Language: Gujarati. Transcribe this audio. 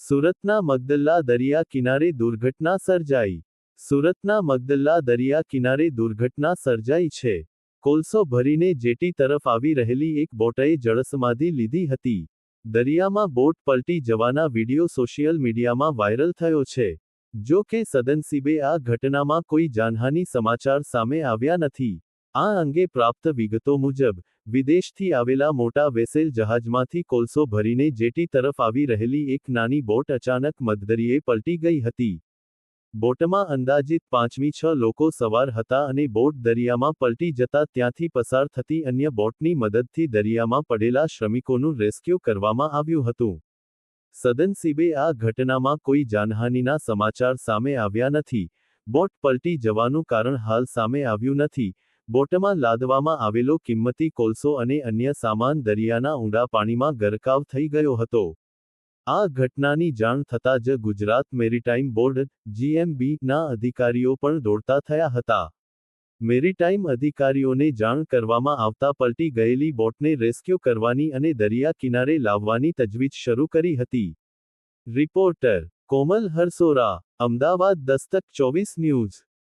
સુરતના મગદલ્લા દરિયા કિનારે દુર્ઘટના સર્જાઈ. સુરતના મગદલ્લા દરિયા કિનારે દુર્ઘટના સર્જાઈ છે. કોલસો ભરીને જેટી તરફ આવી રહેલી એક બોટે જળસમાધિ લીધી હતી. દરિયામાં બોટ પલટી જવાના વીડિયો સોશિયલ મીડિયામાં વાયરલ થયો છે. જો કે સદનસીબે આ ઘટનામાં કોઈ જાનહાનિ સમાચાર સામે આવ્યા નથી. આ અંગે પ્રાપ્ત વિગતો મુજબ, વિદેશથી આવેલા મોટા વેસેલ જહાજમાંથી કોલસો ભરીને જેટી તરફ આવી રહેલી એક નાની બોટ અચાનક મધદરિયે પલટી ગઈ હતી. બોટમાં અંદાજિત 5-6 લોકો સવાર હતા અને બોટ દરિયામાં પલટી જતા ત્યાંથી પસાર થતી અન્ય બોટની મદદથી દરિયામાં પડેલા શ્રમિકોનું રેસ્ક્યુ કરવામાં આવ્યું હતું. સદનસીબે આ ઘટનામાં કોઈ જાનહાનિના સમાચાર સામે આવ્યા નથી. બોટ પલટી જવાનું કારણ હાલ સામે આવ્યું નથી. બોટમાં લાદવામાં આવેલો કિંમતી કોલસો અને અન્ય સામાન દરિયાના ઊંડા પાણીમાં ગરકાવ થઈ ગયો હતો. આ ઘટનાની જાણ થતાં જ ગુજરાત મેરીટાઈમ બોર્ડ (GMB) ના અધિકારીઓ પણ દોડતા થયા હતા. મેરીટાઈમ અધિકારીઓને જાણ કરવામાં આવતા પલટી ગયેલી બોટને રેસ્ક્યુ કરવાની અને દરિયા કિનારે લાવવાની તજવીજ શરૂ કરી હતી. રિપોર્ટર કોમલ હરસોરા, અમદાવાદ. દસ્તક 24 ન્યૂઝ.